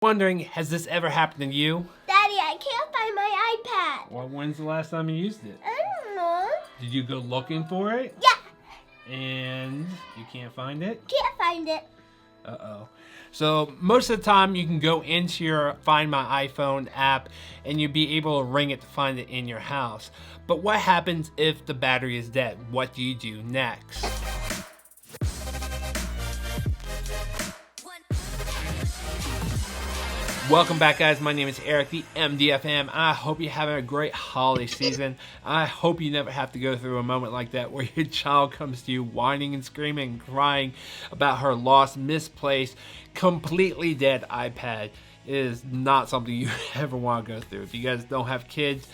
Wondering, has this ever happened to you? Daddy, I can't find my iPad. Well, when's the last time you used it? I don't know. Did you go looking for it? Yeah. And you can't find it? Can't find it. Uh-oh. So most of the time you can go into your Find My iPhone app and you'll be able to ring it to find it in your house. But what happens if the battery is dead? What do you do next? Welcome back, guys. My name is Eric, the MDFM. I hope you're having a great holiday season. I hope you never have to go through a moment like that where your child comes to you whining and screaming and crying about her lost, misplaced, completely dead iPad. It is not something you ever want to go through. If you guys don't have kids,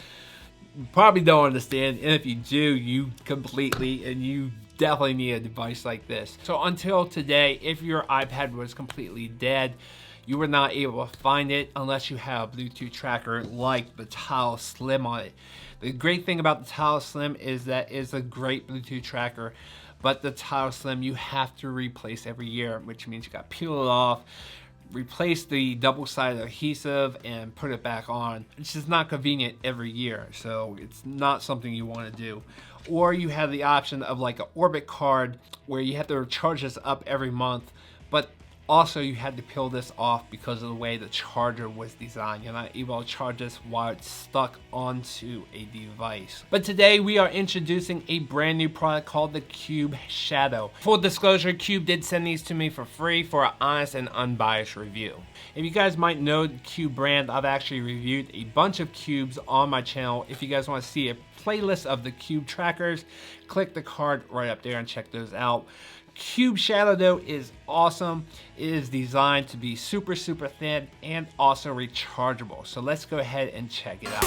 you probably don't understand. And if you do, you definitely need a device like this. So until today, if your iPad was completely dead, you were not able to find it unless you have a Bluetooth tracker like the Tile Slim on it. The great thing about the Tile Slim is that it's a great Bluetooth tracker, but the Tile Slim you have to replace every year, which means you got to peel it off, replace the double-sided adhesive, and put it back on. It's just not convenient every year, so it's not something you want to do. Or you have the option of like an Orbit card where you have to charge this up every month, but also you had to peel this off because of the way the charger was designed. You're not able to charge this while it's stuck onto a device. But today we are introducing a brand new product called the Cube Shadow. Full disclosure, Cube did send these to me for free for an honest and unbiased review. If you guys might know the Cube brand, I've actually reviewed a bunch of Cubes on my channel. If you guys want to see a playlist of the Cube trackers, click the card right up there and check those out. Cube Shadow though is awesome. It is designed to be super thin and also rechargeable. So let's go ahead and check it out.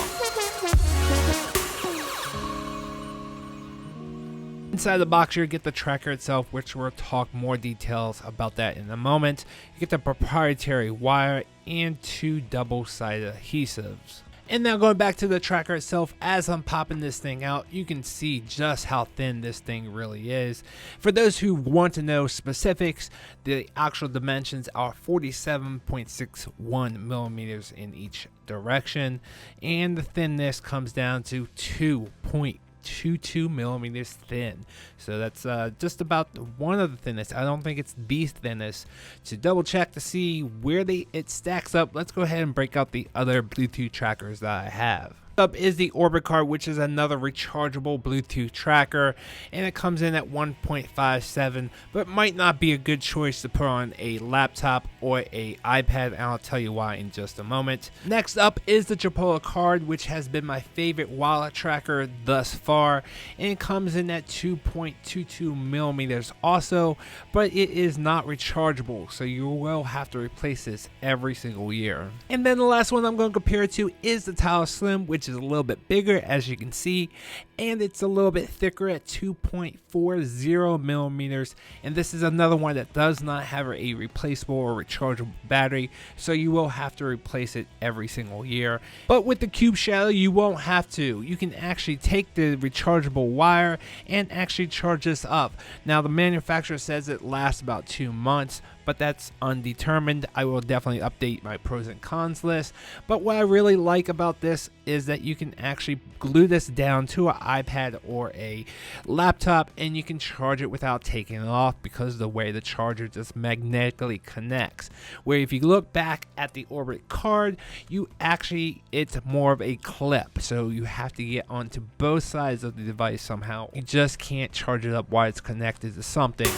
Inside the box you get the tracker itself, which we'll talk more details about that in a moment. You get the proprietary wire and two double-sided adhesives. And now going back to the tracker itself, as I'm popping this thing out, you can see just how thin this thing really is. For those who want to know specifics, the actual dimensions are 47.61 millimeters in each direction, and the thinness comes down to 2.22 millimeters thin. So that's just about one of the thinnest. I don't think it's the thinnest. To double check to see where it stacks up, let's go ahead and break out the other Bluetooth trackers that I have. Up is the Orbit card, which is another rechargeable Bluetooth tracker, and it comes in at 1.57, but might not be a good choice to put on a laptop or a iPad, and I'll tell you why in just a moment. Next up is the Chipola card, which has been my favorite wallet tracker thus far, and it comes in at 2.22 millimeters also, but it is not rechargeable, so you will have to replace this every single year. And then the last one I'm going to compare it to is the Tile Slim, which is a little bit bigger, as you can see, and it's a little bit thicker at 2.40 millimeters, and this is another one that does not have a replaceable or rechargeable battery, so you will have to replace it every single year. But with the Cube Shadow you won't have to. You can actually take the rechargeable wire and actually charge this up. Now the manufacturer says it lasts about 2 months, but that's undetermined. I will definitely update my pros and cons list. But what I really like about this is that you can actually glue this down to an iPad or a laptop and you can charge it without taking it off because of the way the charger just magnetically connects. Where if you look back at the Orbit card, it's more of a clip. So you have to get onto both sides of the device somehow. You just can't charge it up while it's connected to something.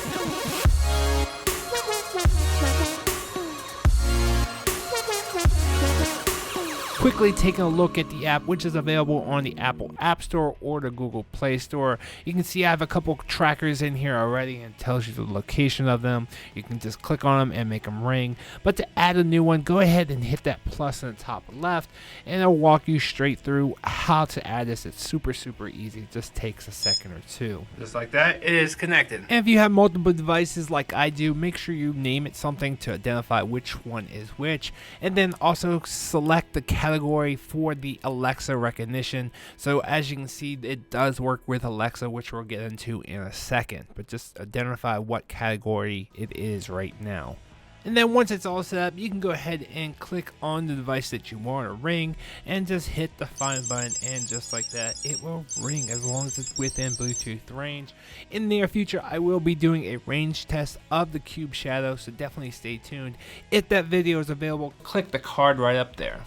Quickly taking a look at the app, which is available on the Apple App Store or the Google Play Store. You can see I have a couple trackers in here already and it tells you the location of them. You can just click on them and make them ring. But to add a new one, go ahead and hit that plus in the top left and it'll walk you straight through how to add this. It's super easy. It just takes a second or two. Just like that, it is connected. And if you have multiple devices like I do, make sure you name it something to identify which one is which, and then also select the category for the Alexa recognition. So as you can see, it does work with Alexa, which we'll get into in a second, but just identify what category it is right now. And then once it's all set up, you can go ahead and click on the device that you want to ring and just hit the find button, and just like that, it will ring as long as it's within Bluetooth range. In the near future, I will be doing a range test of the Cube Shadow, so definitely stay tuned. If that video is available, click the card right up there.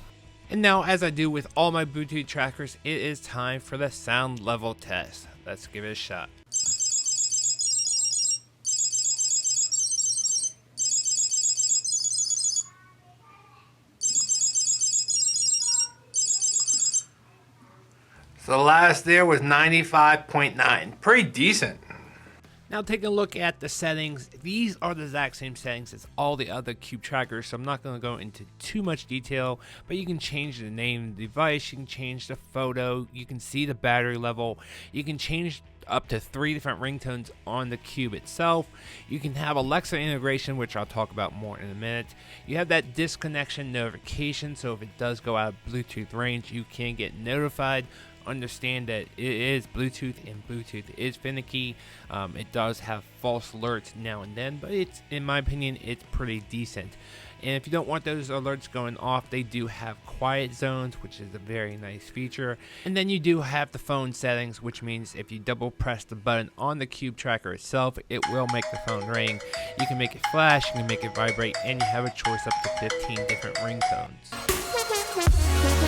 And now, as I do with all my Bluetooth trackers, it is time for the sound level test. Let's give it a shot. So the last there was 95.9. Pretty decent. Now taking a look at the settings, these are the exact same settings as all the other Cube trackers, so I'm not going to go into too much detail, but you can change the name of the device, you can change the photo, you can see the battery level, you can change up to 3 different ringtones on the Cube itself. You can have Alexa integration, which I'll talk about more in a minute. You have that disconnection notification, so if it does go out of Bluetooth range, you can get notified. Understand that it is Bluetooth, and Bluetooth is finicky. It does have false alerts now and then, but it's, in my opinion, it's pretty decent. And if you don't want those alerts going off, they do have quiet zones, which is a very nice feature. And then you do have the phone settings, which means if you double press the button on the Cube tracker itself, it will make the phone ring. You can make it flash, you can make it vibrate, and you have a choice up to 15 different ringtones.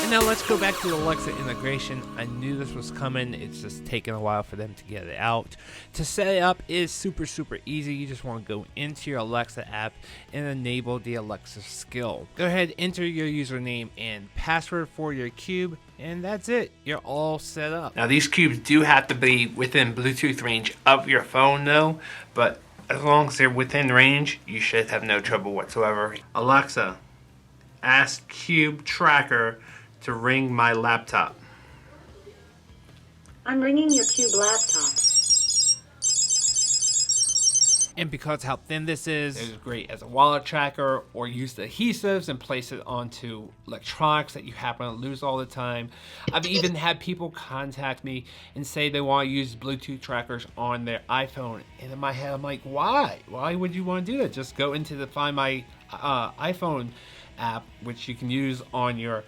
And now let's go back to the Alexa integration. I knew this was coming. It's just taken a while for them to get it out. To set it up is super easy. You just want to go into your Alexa app and enable the Alexa skill. Go ahead, enter your username and password for your Cube, and that's it. You're all set up. Now these Cubes do have to be within Bluetooth range of your phone though, but as long as they're within range, you should have no trouble whatsoever. Alexa, ask Cube tracker to ring my laptop. I'm ringing your Cube laptop. And because how thin this is, it's great as a wallet tracker, or use the adhesives and place it onto electronics that you happen to lose all the time. I've even had people contact me and say they want to use Bluetooth trackers on their iPhone. And in my head, I'm like, why? Why would you want to do that? Just go into the Find My iPhone app, which you can use on your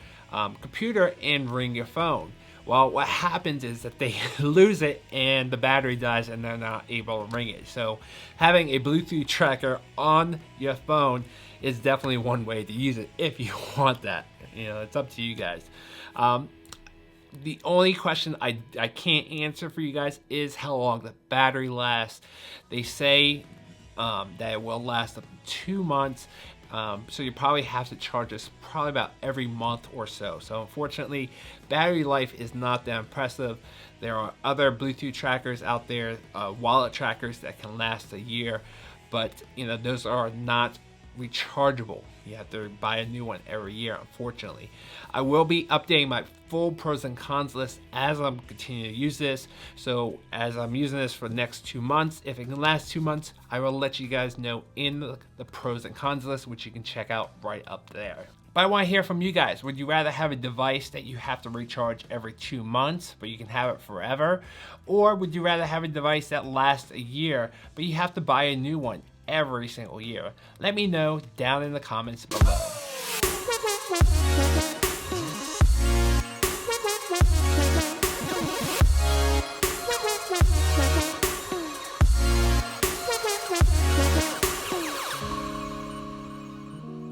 computer, and ring your phone. Well, what happens is that they lose it and the battery dies and they're not able to ring it. So having a Bluetooth tracker on your phone is definitely one way to use it if you want that. You know, it's up to you guys. The only question I can't answer for you guys is how long the battery lasts. They say that it will last up to 2 months. So you probably have to charge this probably about every month or so. So unfortunately, battery life is not that impressive. There are other Bluetooth trackers out there, wallet trackers that can last a year, but you know, those are not rechargeable. You have to buy a new one every year, unfortunately. I will be updating my full pros and cons list as I'm continuing to use this. So as I'm using this for the next 2 months, if it can last 2 months, I will let you guys know in the pros and cons list, which you can check out right up there. But I want to hear from you guys. Would you rather have a device that you have to recharge every 2 months, but you can have it forever? Or would you rather have a device that lasts a year, but you have to buy a new one every single year? Let me know down in the comments below.